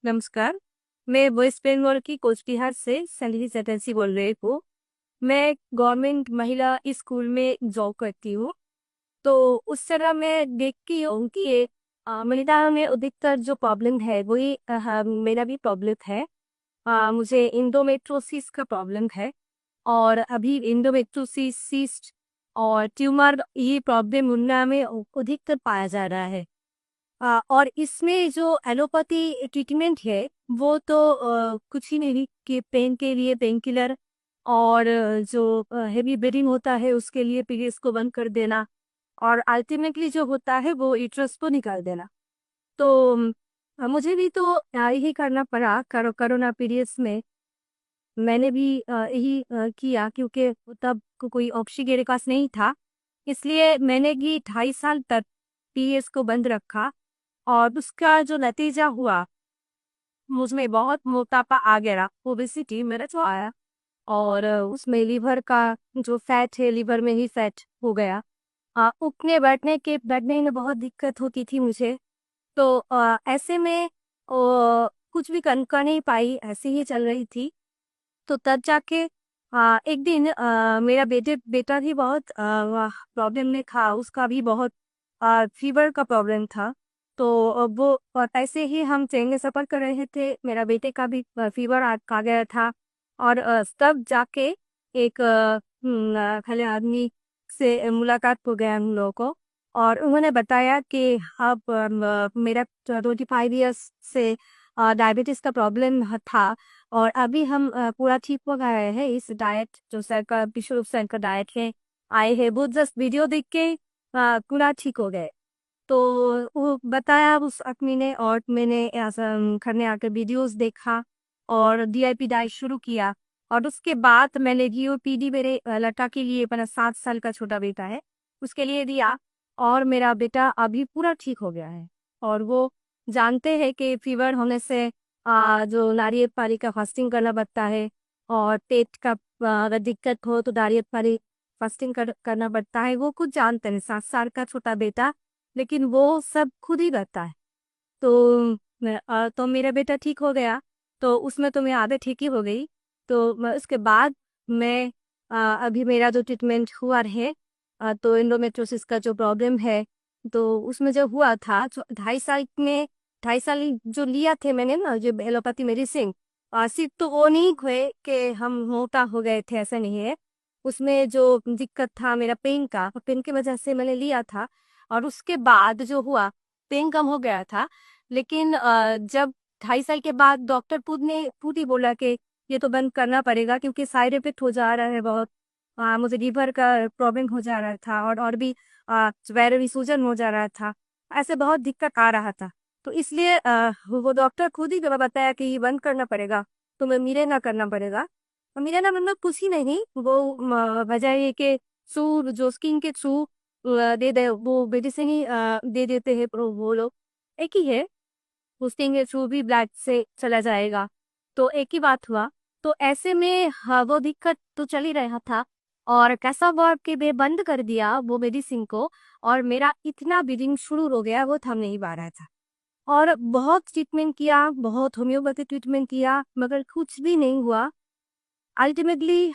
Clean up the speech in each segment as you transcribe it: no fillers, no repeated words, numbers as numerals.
नमस्कार। मैं वेस्ट बंगाल की कोचबिहार से संधि चटर्जी बोल रही हूँ। मैं गवर्नमेंट महिला स्कूल में जॉब करती हूँ। तो उस तरह मैं देखती हूँ कि महिलाओं में अधिकतर जो प्रॉब्लम है वही मेरा भी प्रॉब्लम है। मुझे इंडोमेट्रोसिस का प्रॉब्लम है। और अभी इंडोमेट्रोसिस सिस्ट और ट्यूमर ये प्रॉब्लम उनमें में अधिकतर पाया जा रहा है। और इसमें जो एलोपैथी ट्रीटमेंट है वो तो कुछ ही नहीं कि पेन के लिए पेन किलर और जो हेवी ब्लीडिंग होता है उसके लिए पीरियड्स को बंद कर देना और अल्टीमेटली जो होता है वो यूट्रस को निकाल देना। तो मुझे भी तो यही करना पड़ा कोरोना पीरियड्स में। मैंने भी यही किया क्योंकि तब कोई ऑप्शन मेरे पास नहीं था। इसलिए मैंने भी 2.5 साल तक पीरियड्स को बंद रखा और उसका जो नतीजा हुआ मुझमें बहुत मोटापा आ गया, ओबेसिटी मेरा जो आया। और उसमें लीवर का जो फैट है लीवर में ही फैट हो गया। उठने बैठने में बहुत दिक्कत होती थी मुझे। तो ऐसे में कुछ भी कर नहीं पाई, ऐसे ही चल रही थी। तो तब जाके एक दिन मेरा बेटा भी बहुत प्रॉब्लम में था, उसका भी बहुत फीवर का प्रॉब्लम था। तो वो ऐसे ही हम ट्रेन में सफ़र कर रहे थे, मेरा बेटे का भी फीवर आ गया था। और तब जाके एक खले आदमी से मुलाकात हो गया हम लोगों को। और उन्होंने बताया कि अब मेरा 25 ईयर्स से डायबिटीज़ का प्रॉब्लम था। और अभी हम पूरा ठीक हो गए हैं। इस डाइट जो सर का विश्व सर का डाइट है आए हैं, वो जस्ट वीडियो देख के पूरा ठीक हो गए। तो वो बताया उस आदमी ने और मैंने ऐसा घर में आकर वीडियोस देखा और डीआईपी डाइट शुरू किया। और उसके बाद मैंने जीओपीडी मेरे लड़का के लिए, अपना 7 साल का छोटा बेटा है उसके लिए दिया। और मेरा बेटा अभी पूरा ठीक हो गया है। और वो जानते हैं कि फीवर होने से जो नारियल पानी का फास्टिंग करना पड़ता है। और पेट का अगर दिक्कत हो तो नारियल पानी फास्टिंग करना पड़ता है। वो कुछ जानते हैं, 7 साल का छोटा बेटा, लेकिन वो सब खुद ही करता है। तो तो मेरा बेटा ठीक हो गया। तो उसमें तो मैं आदत ठीक ही हो गई। तो उसके बाद मैं अभी मेरा जो ट्रीटमेंट हुआ है, तो एंडोमेट्रोसिस का जो प्रॉब्लम है, तो उसमें जो हुआ था 2.5 साल में, 2.5 साल जो लिया थे मैंने ना जो एलोपैथी मेडिसिन, सिर्फ तो वो नहीं हुए कि हम मोटा हो गए थे, ऐसा नहीं है। उसमें जो दिक्कत था मेरा पेन की वजह से मैंने लिया था। और उसके बाद जो हुआ, पेन कम हो गया था। लेकिन जब 2.5 साल के बाद डॉक्टर खुद ही बोला कि ये तो बंद करना पड़ेगा क्योंकि साइड इफेक्ट हो जा रहा है बहुत। मुझे लीवर का प्रॉब्लम हो जा रहा था और भी पैर में सूजन हो जा रहा था। ऐसे बहुत दिक्कत आ रहा था। तो इसलिए वो डॉक्टर खुद ही बताया कि ये बंद करना पड़ेगा, तुम्हें मिलेना करना पड़ेगा। और मिलेना मतलब कुछ ही नहीं, वो वजह ये कि सू जो स्किन के थ्रू दे वो मेडिसिन ही दे देते हैं वो लोग। एक ही है, हॉस्टिंग के थ्रू भी ब्लड से चला जाएगा। तो एक ही बात हुआ। तो ऐसे में वो दिक्कत तो चल ही रहा था। और कैसा हुआ कि मैं बंद कर दिया वो मेडिसिन को। और मेरा इतना ब्लीडिंग शुरू हो गया, वो थम नहीं पा रहा था। और बहुत ट्रीटमेंट किया, बहुत होम्योपैथी ट्रीटमेंट किया, मगर कुछ भी नहीं हुआ। अल्टीमेटली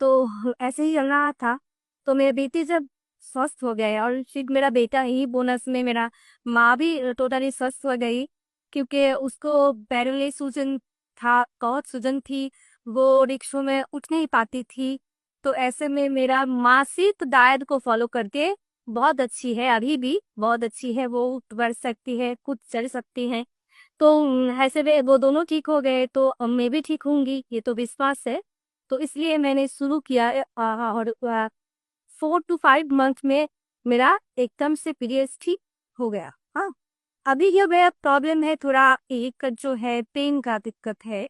तो ऐसे ही चल रहा था। तो मेरे बेटे जब स्वस्थ हो गए, और फिर मेरा बेटा ही बोनस में, मेरा माँ भी टोटली स्वस्थ हो गई क्योंकि उसको पैरों सूजन था, बहुत सूजन थी। वो रिक्शों में उठ नहीं पाती थी। तो ऐसे में मेरा माँ सिर्फ डाइट को फॉलो करके बहुत अच्छी है, अभी भी बहुत अच्छी है, वो उठ बढ़ सकती है, खुद चल सकती है। तो ऐसे में वो दोनों ठीक हो गए तो अब मैं भी ठीक होंगी, ये तो विश्वास है। तो इसलिए मैंने शुरू किया और 4 to 5 मंथ में मेरा एकदम से पीरियड्स ठीक हो गया। हाँ, अभी ये मेरा प्रॉब्लम है, थोड़ा एक जो है पेन का दिक्कत है।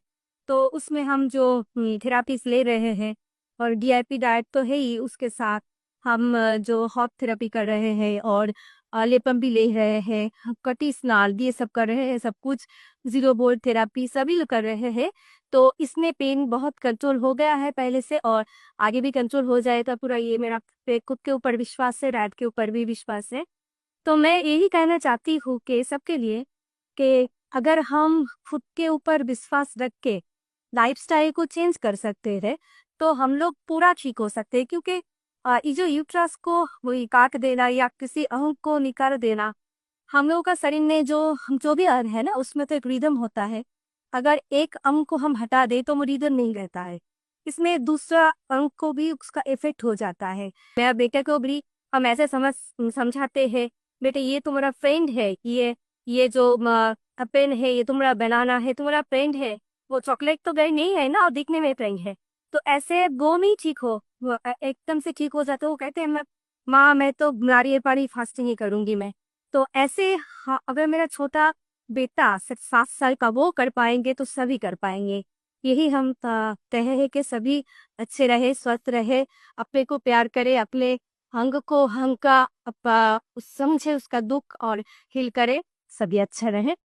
तो उसमें हम जो थेरापीज ले रहे हैं, और डीआईपी डाइट तो है ही, उसके साथ हम जो हॉट थेरेपी कर रहे हैं और लेपम भी ले रहे हैं, कटी स्नाल ये सब कर रहे हैं, सब कुछ जीरो बोल्ट थेरापी सभी कर रहे हैं। तो इसमें पेन बहुत कंट्रोल हो गया है पहले से, और आगे भी कंट्रोल हो जाएगा पूरा। ये मेरा खुद के ऊपर विश्वास है, डाइट के ऊपर भी विश्वास है। तो मैं यही कहना चाहती हूँ कि सबके लिए कि अगर हम खुद के ऊपर विश्वास रख के लाइफस्टाइल को चेंज कर सकते हैं तो हम लोग पूरा ठीक हो सकते हैं, क्योंकि ये जो यूट्रस को वही काट देना या किसी अंग को निकाल देना, हम लोगों का शरीर में जो भी अंग है ना, उसमें तो एक रिदम होता है। अगर एक अंग को हम हटा दें तो वो रिदम नहीं रहता है, इसमें दूसरा अंग को भी उसका इफेक्ट हो जाता है। मेरा बेटे को भी हम ऐसे समझाते हैं, बेटे ये तुम्हारा फ्रेंड है, ये जो पेन है ये तुम्हारा बनाना है, तुम्हारा फ्रेंड है। वो चॉकलेट तो गई नहीं है ना, और दिखने में फ्रेंड है। तो ऐसे वो नहीं ठीक हो, वो एकदम से ठीक हो जाते, वो कहते हैं मैं माँ मैं तो नारियल पानी फास्टिंग ही करूंगी मैं। तो ऐसे हाँ, अगर मेरा छोटा बेटा 7 साल का वो कर पाएंगे तो सभी कर पाएंगे। यही हम कहे हैं कि सभी अच्छे रहे, स्वस्थ रहे, अपने को प्यार करे, अपने अंग को अंग का समझे उसका दुख और हील करे, सभी अच्छा रहे।